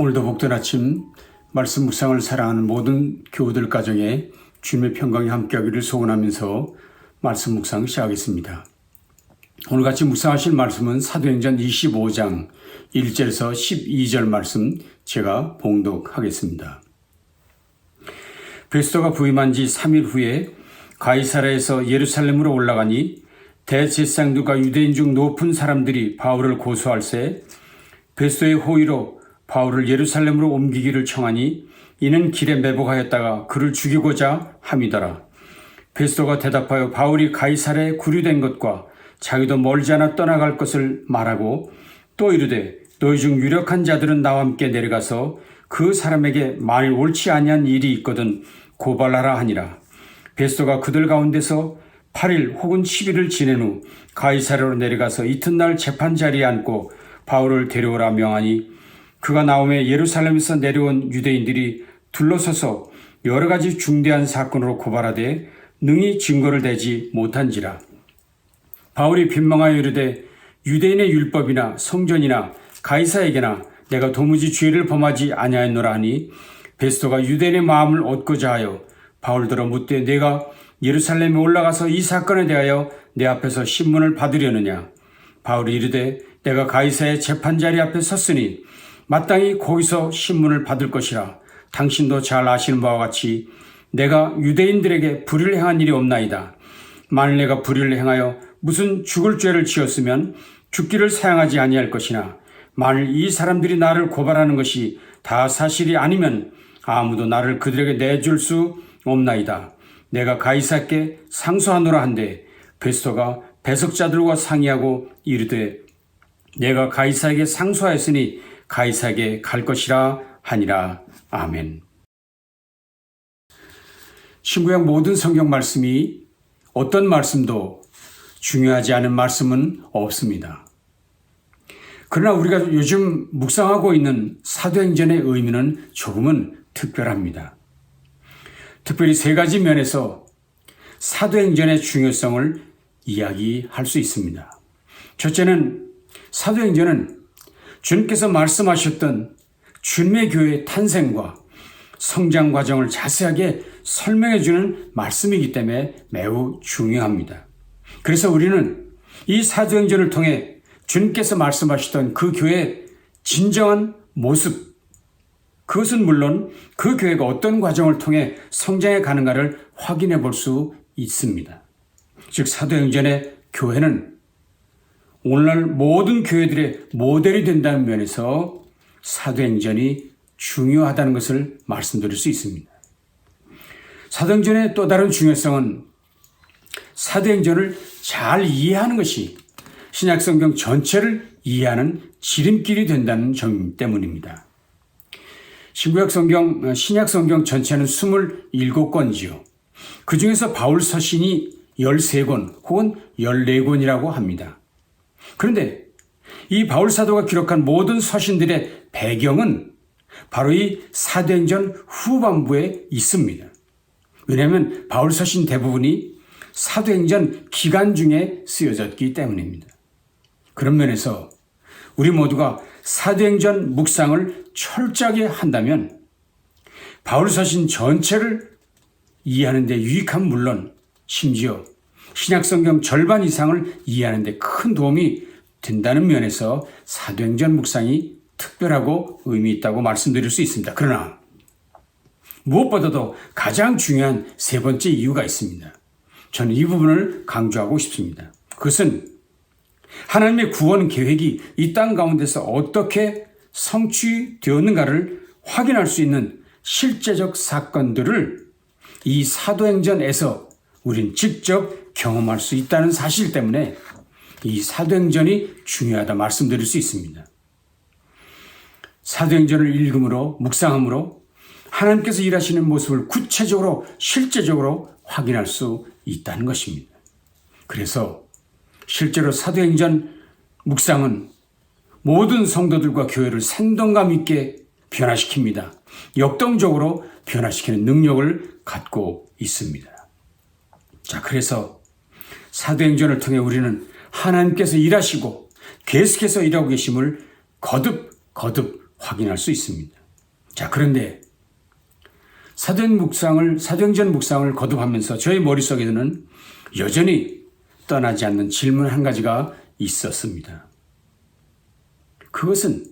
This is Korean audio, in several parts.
오늘도 복된 아침 말씀 묵상을 사랑하는 모든 교우들 가정에 주님의 평강이 함께하기를 소원하면서 말씀 묵상 시작하겠습니다. 오늘 같이 묵상하실 말씀은 사도행전 25장 1절에서 12절 말씀 제가 봉독하겠습니다. 베스도가 부임한 지 3일 후에 가이사랴에서 예루살렘으로 올라가니 대제사장들과 유대인 중 높은 사람들이 바울을 고소할세 베스도의 호의로 바울을 예루살렘으로 옮기기를 청하니 이는 길에 매복하였다가 그를 죽이고자 함이더라. 베스도가 대답하여 바울이 가이사랴에 구류된 것과 자기도 멀지 않아 떠나갈 것을 말하고 또 이르되 너희 중 유력한 자들은 나와 함께 내려가서 그 사람에게 만일 옳지 아니한 일이 있거든 고발하라 하니라. 베스도가 그들 가운데서 8일 혹은 10일을 지낸 후 가이사랴로 내려가서 이튿날 재판 자리에 앉고 바울을 데려오라 명하니 그가 나오매 예루살렘에서 내려온 유대인들이 둘러서서 여러 가지 중대한 사건으로 고발하되 능히 증거를 대지 못한지라. 바울이 빈망하여 이르되 유대인의 율법이나 성전이나 가이사에게나 내가 도무지 죄를 범하지 아니하였노라 하니 베스도가 유대인의 마음을 얻고자 하여 바울더러 묻되 내가 예루살렘에 올라가서 이 사건에 대하여 내 앞에서 신문을 받으려느냐. 바울이 이르되 내가 가이사의 재판자리 앞에 섰으니 마땅히 거기서 신문을 받을 것이라. 당신도 잘 아시는 바와 같이 내가 유대인들에게 불의를 행한 일이 없나이다. 만일 내가 불의를 행하여 무슨 죽을 죄를 지었으면 죽기를 사양하지 아니할 것이나 만일 이 사람들이 나를 고발하는 것이 다 사실이 아니면 아무도 나를 그들에게 내줄 수 없나이다. 내가 가이사께 상소하노라 한데 베스도가 배석자들과 상의하고 이르되 내가 가이사에게 상소하였으니 가이사에게 갈 것이라 하니라. 아멘. 신구약 모든 성경 말씀이 어떤 말씀도 중요하지 않은 말씀은 없습니다. 그러나 우리가 요즘 묵상하고 있는 사도행전의 의미는 조금은 특별합니다. 특별히 세 가지 면에서 사도행전의 중요성을 이야기할 수 있습니다. 첫째는 사도행전은 주님께서 말씀하셨던 주님의 교회의 탄생과 성장 과정을 자세하게 설명해 주는 말씀이기 때문에 매우 중요합니다. 그래서 우리는 이 사도행전을 통해 주님께서 말씀하셨던 그 교회의 진정한 모습, 그것은 물론 그 교회가 어떤 과정을 통해 성장해 가는가를 확인해 볼 수 있습니다. 즉 사도행전의 교회는 오늘날 모든 교회들의 모델이 된다는 면에서 사도행전이 중요하다는 것을 말씀드릴 수 있습니다. 사도행전의 또 다른 중요성은 사도행전을 잘 이해하는 것이 신약성경 전체를 이해하는 지름길이 된다는 점 때문입니다. 신약성경 전체는 27권이지요. 그 중에서 바울 서신이 13권 혹은 14권이라고 합니다. 그런데 이 바울 사도가 기록한 모든 서신들의 배경은 바로 이 사도행전 후반부에 있습니다. 왜냐하면 바울 서신 대부분이 사도행전 기간 중에 쓰여졌기 때문입니다. 그런 면에서 우리 모두가 사도행전 묵상을 철저하게 한다면 바울 서신 전체를 이해하는 데 유익한 물론 심지어 신약성경 절반 이상을 이해하는 데 큰 도움이 된다는 면에서 사도행전 묵상이 특별하고 의미 있다고 말씀드릴 수 있습니다. 그러나 무엇보다도 가장 중요한 세 번째 이유가 있습니다. 저는 이 부분을 강조하고 싶습니다. 그것은 하나님의 구원 계획이 이 땅 가운데서 어떻게 성취되었는가를 확인할 수 있는 실제적 사건들을 이 사도행전에서 우린 직접 경험할 수 있다는 사실 때문에 이 사도행전이 중요하다 말씀드릴 수 있습니다. 사도행전을 읽음으로 묵상함으로 하나님께서 일하시는 모습을 구체적으로 실제적으로 확인할 수 있다는 것입니다. 그래서 실제로 사도행전 묵상은 모든 성도들과 교회를 생동감 있게 변화시킵니다. 역동적으로 변화시키는 능력을 갖고 있습니다. 자, 그래서 사도행전을 통해 우리는 하나님께서 일하시고 계속해서 일하고 계심을 거듭 확인할 수 있습니다. 자, 그런데 사도행전 묵상을 거듭하면서 저의 머릿속에는 여전히 떠나지 않는 질문 한 가지가 있었습니다. 그것은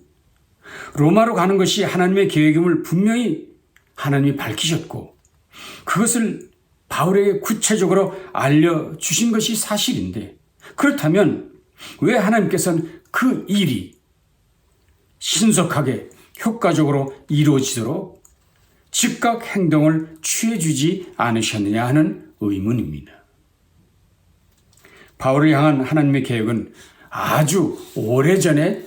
로마로 가는 것이 하나님의 계획임을 분명히 하나님이 밝히셨고 그것을 바울에게 구체적으로 알려주신 것이 사실인데 그렇다면 왜 하나님께서는 그 일이 신속하게 효과적으로 이루어지도록 즉각 행동을 취해주지 않으셨느냐 하는 의문입니다. 바울을 향한 하나님의 계획은 아주 오래전에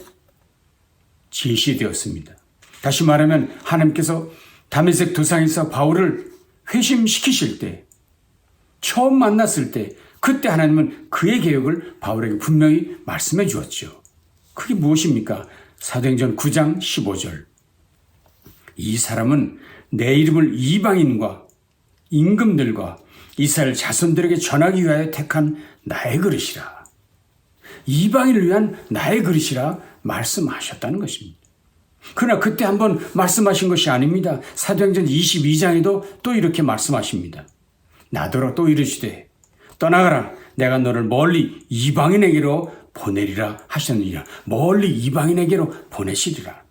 제시되었습니다. 다시 말하면 하나님께서 다메섹 도상에서 바울을 회심시키실 때, 처음 만났을 때, 그때 하나님은 그의 계획을 바울에게 분명히 말씀해 주었죠. 그게 무엇입니까? 사도행전 9장 15절. 이 사람은 내 이름을 이방인과 임금들과 이스라엘 자손들에게 전하기 위하여 택한 나의 그릇이라. 이방인을 위한 나의 그릇이라 말씀하셨다는 것입니다. 그러나 그때 한번 말씀하신 것이 아닙니다. 사도행전 22장에도 또 이렇게 말씀하십니다. 나더러 또 이르시되 떠나가라 내가 너를 멀리 이방인에게로 보내리라 하셨느니라. 멀리 이방인에게로 보내시리라.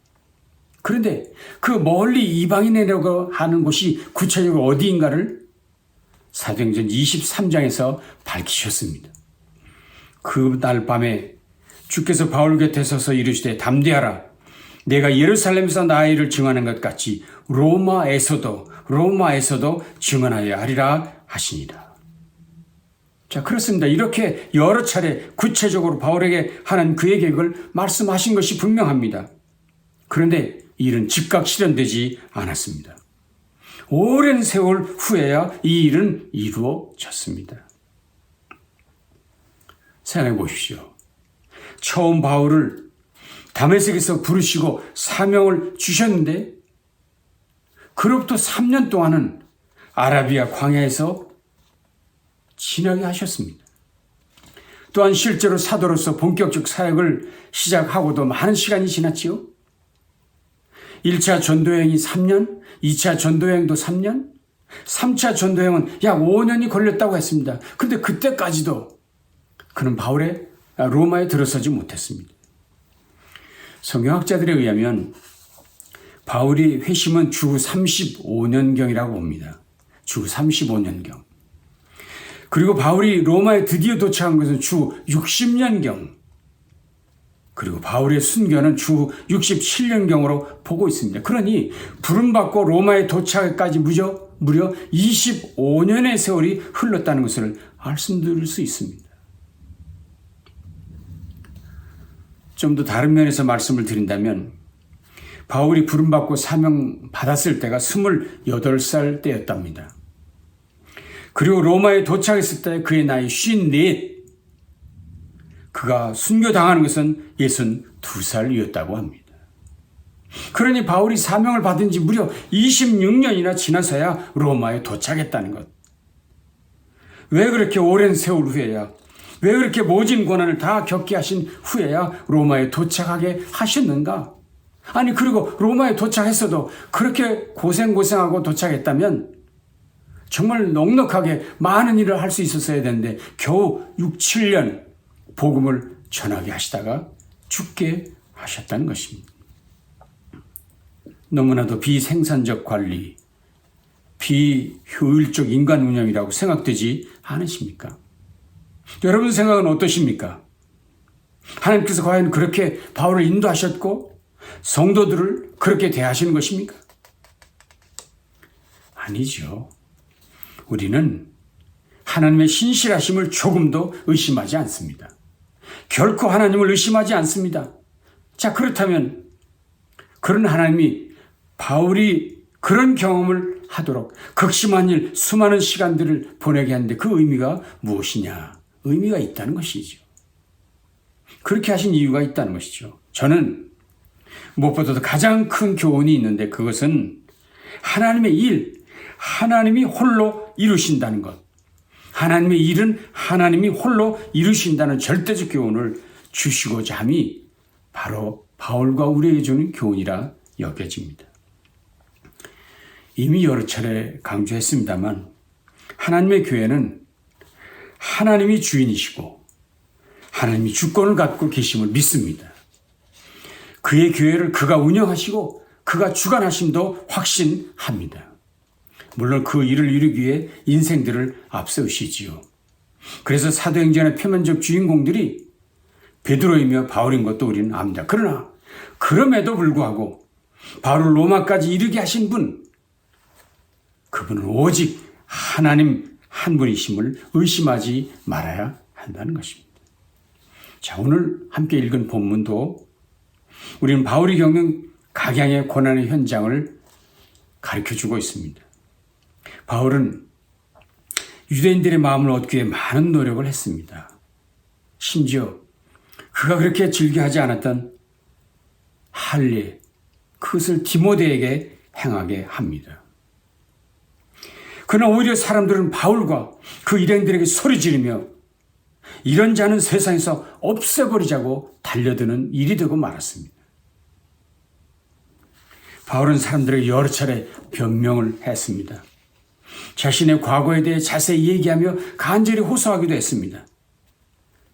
그런데 그 멀리 이방인에게로 하는 곳이 구체적으로 어디인가를 사도행전 23장에서 밝히셨습니다. 그날 밤에 주께서 바울 곁에 서서 이르시되 담대하라. 내가 예루살렘에서 나의 일을 증언한 것 같이 로마에서도 증언하여 하리라 하시니라. 자, 그렇습니다. 이렇게 여러 차례 구체적으로 바울에게 하는 그의 계획을 말씀하신 것이 분명합니다. 그런데 이 일은 즉각 실현되지 않았습니다. 오랜 세월 후에야 이 일은 이루어졌습니다. 생각해 보십시오. 처음 바울을 다메섹에서 부르시고 사명을 주셨는데 그로부터 3년 동안은 아라비아 광야에서 지나게 하셨습니다. 또한 실제로 사도로서 본격적 사역을 시작하고도 많은 시간이 지났지요. 1차 전도여행이 3년, 2차 전도여행도 3년, 3차 전도여행은 약 5년이 걸렸다고 했습니다. 그런데 그때까지도 그는 로마에 들어서지 못했습니다. 성경학자들에 의하면 바울이 회심은 주 35년경이라고 봅니다. 주 35년경. 그리고 바울이 로마에 드디어 도착한 것은 주 60년경. 그리고 바울의 순교는 주 67년경으로 보고 있습니다. 그러니 부름받고 로마에 도착까지 무려 25년의 세월이 흘렀다는 것을 말씀드릴 수 있습니다. 좀 더 다른 면에서 말씀을 드린다면 바울이 부름받고 사명 받았을 때가 28살 때였답니다. 그리고 로마에 도착했을 때 그의 나이 54. 그가 순교당하는 것은 62살이었다고 합니다. 그러니 바울이 사명을 받은 지 무려 26년이나 지나서야 로마에 도착했다는 것. 왜 그렇게 오랜 세월 후에야, 왜 그렇게 모진 고난을 다 겪게 하신 후에야 로마에 도착하게 하셨는가? 아니, 그리고 로마에 도착했어도 그렇게 고생하고 도착했다면 정말 넉넉하게 많은 일을 할 수 있었어야 되는데 겨우 6, 7년 복음을 전하게 하시다가 죽게 하셨다는 것입니다. 너무나도 비생산적 관리, 비효율적 인간 운영이라고 생각되지 않으십니까? 여러분 생각은 어떠십니까? 하나님께서 과연 그렇게 바울을 인도하셨고 성도들을 그렇게 대하시는 것입니까? 아니죠. 우리는 하나님의 신실하심을 조금도 의심하지 않습니다. 결코 하나님을 의심하지 않습니다. 자, 그렇다면 그런 하나님이 바울이 그런 경험을 하도록 극심한 일, 수많은 시간들을 보내게 하는데 그 의미가 무엇이냐? 의미가 있다는 것이죠. 그렇게 하신 이유가 있다는 것이죠. 저는 무엇보다도 가장 큰 교훈이 있는데 그것은 하나님의 일, 하나님이 홀로 이루신다는 것. 하나님의 일은 하나님이 홀로 이루신다는 절대적 교훈을 주시고자 함이 바로 바울과 우리에게 주는 교훈이라 여겨집니다. 이미 여러 차례 강조했습니다만 하나님의 교회는 하나님이 주인이시고 하나님이 주권을 갖고 계심을 믿습니다. 그의 교회를 그가 운영하시고 그가 주관하심도 확신합니다. 물론 그 일을 이루기 위해 인생들을 앞세우시지요. 그래서 사도행전의 표면적 주인공들이 베드로이며 바울인 것도 우리는 압니다. 그러나 그럼에도 불구하고 바울을 로마까지 이르게 하신 분, 그분은 오직 하나님 한 분이심을 의심하지 말아야 한다는 것입니다. 자, 오늘 함께 읽은 본문도 우리는 바울이 겪는 각양의 고난의 현장을 가르쳐주고 있습니다. 바울은 유대인들의 마음을 얻기 위해 많은 노력을 했습니다. 심지어 그가 그렇게 즐겨하지 않았던 할례, 그것을 디모데에게 행하게 합니다. 그러나 오히려 사람들은 바울과 그 일행들에게 소리 지르며 이런 자는 세상에서 없애버리자고 달려드는 일이 되고 말았습니다. 바울은 사람들에게 여러 차례 변명을 했습니다. 자신의 과거에 대해 자세히 얘기하며 간절히 호소하기도 했습니다.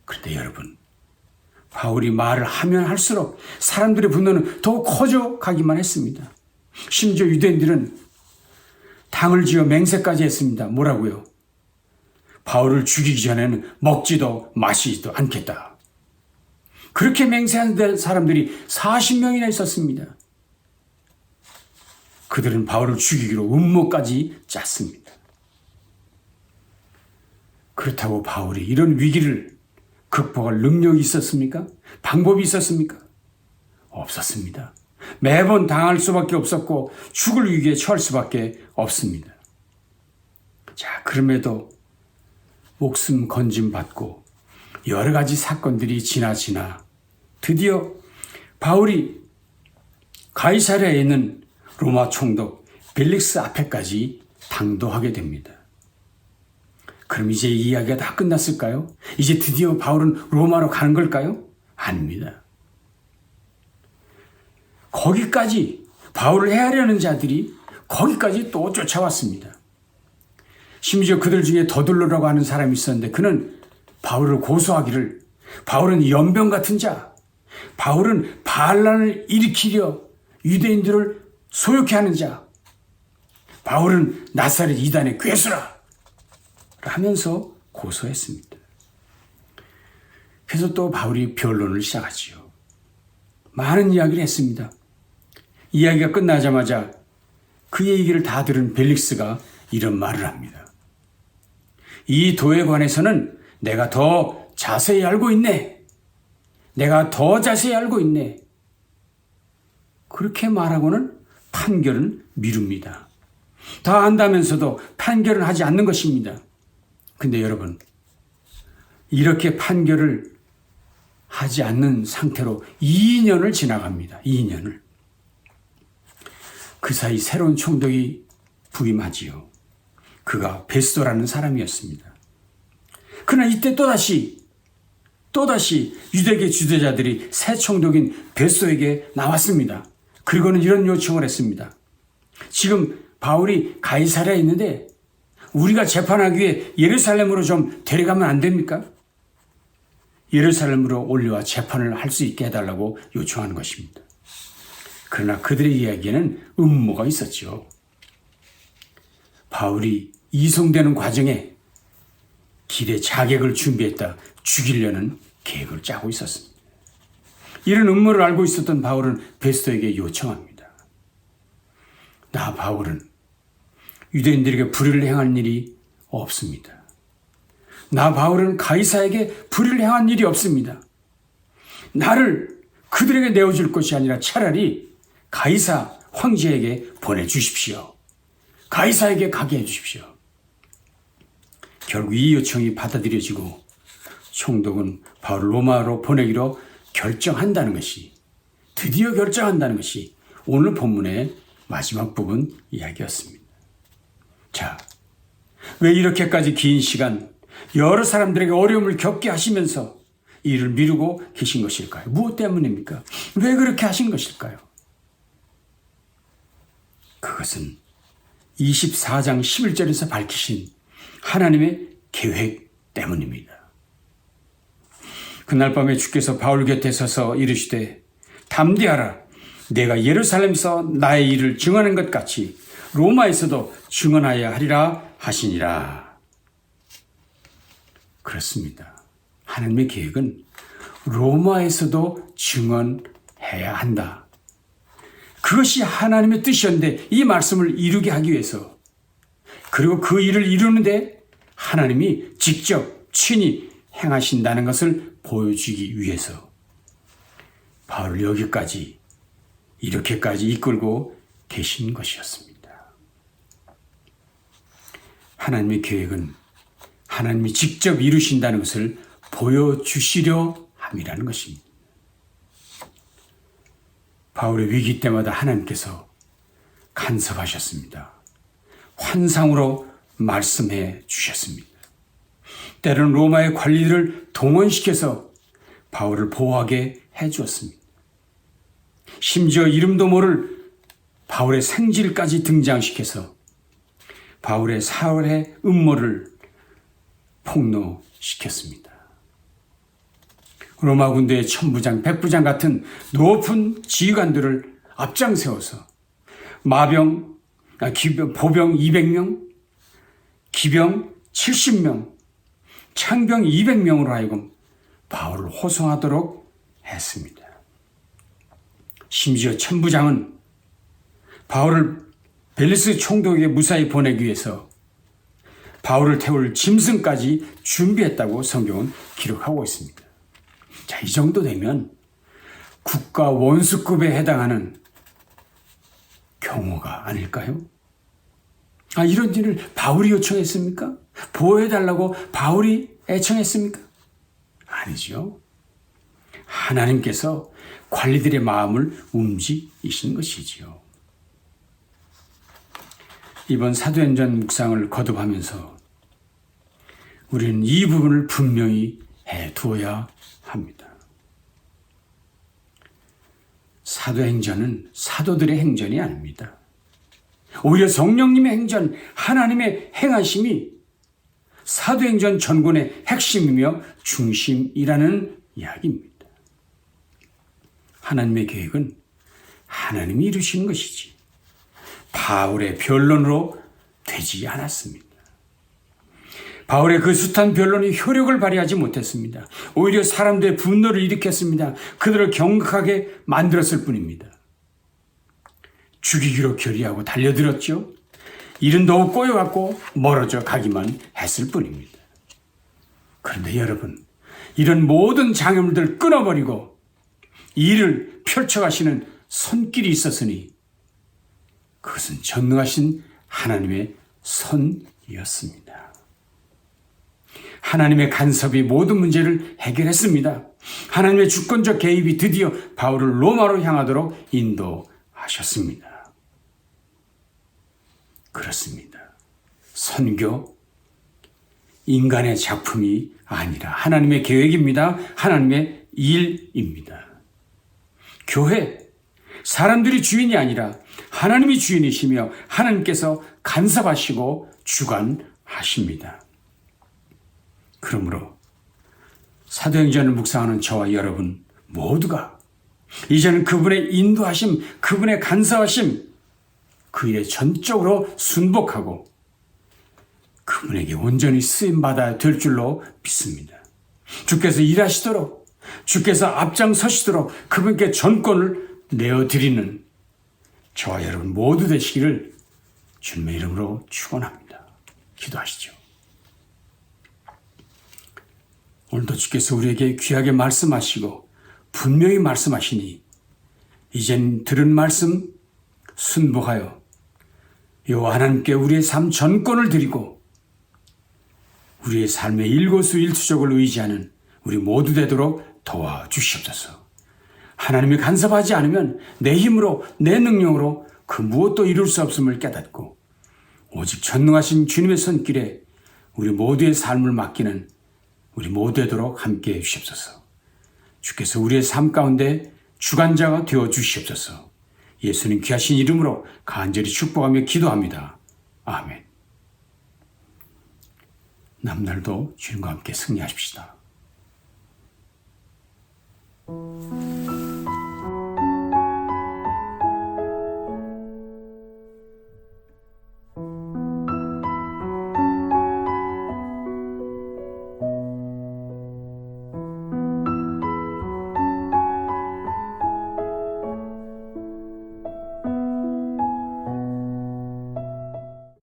그런데 여러분, 바울이 말을 하면 할수록 사람들의 분노는 더욱 커져가기만 했습니다. 심지어 유대인들은 당을 지어 맹세까지 했습니다. 뭐라고요? 바울을 죽이기 전에는 먹지도 마시지도 않겠다. 그렇게 맹세한 사람들이 40명이나 있었습니다. 그들은 바울을 죽이기로 음모까지 짰습니다. 그렇다고 바울이 이런 위기를 극복할 능력이 있었습니까? 방법이 있었습니까? 없었습니다. 매번 당할 수밖에 없었고 죽을 위기에 처할 수밖에 없습니다. 자, 그럼에도 목숨 건짐받고 여러 가지 사건들이 지나 드디어 바울이 가이사랴에 있는 로마 총독 벨릭스 앞에까지 당도하게 됩니다. 그럼 이제 이 이야기가 다 끝났을까요? 이제 드디어 바울은 로마로 가는 걸까요? 아닙니다. 거기까지 바울을 해하려는 자들이 거기까지 또 쫓아왔습니다. 심지어 그들 중에 더둘러라고 하는 사람이 있었는데 그는 바울을 고소하기를 바울은 연병 같은 자, 바울은 반란을 일으키려 유대인들을 소욕해 하는 자, 바울은 나사렛 이단의 괴수라 하면서 고소했습니다. 그래서 또 바울이 변론을 시작하지요. 많은 이야기를 했습니다. 이야기가 끝나자마자 그 얘기를 다 들은 벨릭스가 이런 말을 합니다. 이 도에 관해서는 내가 더 자세히 알고 있네. 내가 더 자세히 알고 있네. 그렇게 말하고는 판결은 미룹니다. 다 안다면서도 판결은 하지 않는 것입니다. 근데 여러분, 이렇게 판결을 하지 않는 상태로 2년을 지나갑니다. 2년을. 그 사이 새로운 총독이 부임하지요. 그가 베스도라는 사람이었습니다. 그러나 이때 또다시 유대계 지도자들이 새 총독인 베스도에게 나왔습니다. 그리고는 이런 요청을 했습니다. 지금 바울이 가이사랴에 있는데 우리가 재판하기 위해 예루살렘으로 좀 데려가면 안 됩니까? 예루살렘으로 올려와 재판을 할 수 있게 해달라고 요청하는 것입니다. 그러나 그들의 이야기에는 음모가 있었죠. 바울이 이송되는 과정에 길에 자객을 준비했다 죽이려는 계획을 짜고 있었습니다. 이런 음모를 알고 있었던 바울은 베스도에게 요청합니다. 나 바울은 유대인들에게 불의를 행한 일이 없습니다. 나 바울은 가이사에게 불의를 행한 일이 없습니다. 나를 그들에게 내어줄 것이 아니라 차라리 가이사 황제에게 보내주십시오. 가이사에게 가게 해주십시오. 결국 이 요청이 받아들여지고 총독은 바울을 로마로 보내기로 결정한다는 것이, 드디어 결정한다는 것이 오늘 본문의 마지막 부분 이야기였습니다. 자, 왜 이렇게까지 긴 시간 여러 사람들에게 어려움을 겪게 하시면서 일을 미루고 계신 것일까요? 무엇 때문입니까? 왜 그렇게 하신 것일까요? 그것은 24장 11절에서 밝히신 하나님의 계획 때문입니다. 그날 밤에 주께서 바울 곁에 서서 이르시되 담대하라. 내가 예루살렘에서 나의 일을 증언한 것 같이 로마에서도 증언하여야 하리라 하시니라. 그렇습니다. 하나님의 계획은 로마에서도 증언해야 한다. 그것이 하나님의 뜻이었는데 이 말씀을 이루게 하기 위해서, 그리고 그 일을 이루는데 하나님이 직접 친히 행하신다는 것을 보여주기 위해서 바울을 여기까지 이렇게까지 이끌고 계신 것이었습니다. 하나님의 계획은 하나님이 직접 이루신다는 것을 보여주시려 함이라는 것입니다. 바울의 위기 때마다 하나님께서 간섭하셨습니다. 환상으로 말씀해 주셨습니다. 때로는 로마의 관리들을 동원시켜서 바울을 보호하게 해주었습니다. 심지어 이름도 모를 바울의 생질까지 등장시켜서 바울의 사활의 음모를 폭로시켰습니다. 로마 군대의 천부장, 백부장 같은 높은 지휘관들을 앞장세워서 보병 200명, 기병 70명, 창병 200명으로 하여금 바울을 호송하도록 했습니다. 심지어 천부장은 바울을 벨리스 총독에게 무사히 보내기 위해서 바울을 태울 짐승까지 준비했다고 성경은 기록하고 있습니다. 자, 이 정도 되면 국가 원수급에 해당하는 경우가 아닐까요? 이런 일을 바울이 요청했습니까? 보호해달라고 바울이 애청했습니까? 아니죠. 하나님께서 관리들의 마음을 움직이신 것이지요. 이번 사도행전 묵상을 거듭하면서 우리는 이 부분을 분명히 해두어야 합니다. 사도행전은 사도들의 행전이 아닙니다. 오히려 성령님의 행전, 하나님의 행하심이 사도행전 전권의 핵심이며 중심이라는 이야기입니다. 하나님의 계획은 하나님이 이루시는 것이지 바울의 변론으로 되지 않았습니다. 바울의 그 숱한 변론이 효력을 발휘하지 못했습니다. 오히려 사람들의 분노를 일으켰습니다. 그들을 경악하게 만들었을 뿐입니다. 죽이기로 결의하고 달려들었죠. 일은 더욱 꼬여갖고 멀어져 가기만 했을 뿐입니다. 그런데 여러분, 이런 모든 장애물들을 끊어버리고 일을 펼쳐가시는 손길이 있었으니 그것은 전능하신 하나님의 손이었습니다. 하나님의 간섭이 모든 문제를 해결했습니다. 하나님의 주권적 개입이 드디어 바울을 로마로 향하도록 인도하셨습니다. 그렇습니다. 선교, 인간의 작품이 아니라 하나님의 계획입니다. 하나님의 일입니다. 교회, 사람들이 주인이 아니라 하나님이 주인이시며 하나님께서 간섭하시고 주관하십니다. 그러므로 사도행전을 묵상하는 저와 여러분 모두가 이제는 그분의 인도하심, 그분의 간섭하심, 그 일에 전적으로 순복하고 그분에게 온전히 쓰임받아야 될 줄로 믿습니다. 주께서 일하시도록, 주께서 앞장서시도록 그분께 전권을 내어드리는 저와 여러분 모두 되시기를 주님의 이름으로 축원합니다. 기도하시죠. 오늘도 주께서 우리에게 귀하게 말씀하시고 분명히 말씀하시니 이젠 들은 말씀 순복하여 여호와 하나님께 우리의 삶 전권을 드리고 우리의 삶의 일거수일투족을 의지하는 우리 모두 되도록 도와주시옵소서. 하나님이 간섭하지 않으면 내 힘으로 내 능력으로 그 무엇도 이룰 수 없음을 깨닫고 오직 전능하신 주님의 손길에 우리 모두의 삶을 맡기는 우리 모두 되도록 함께해 주시옵소서. 주께서 우리의 삶 가운데 주관자가 되어 주시옵소서. 예수님 귀하신 이름으로 간절히 축복하며 기도합니다. 아멘. 남날도 주님과 함께 승리하십시다.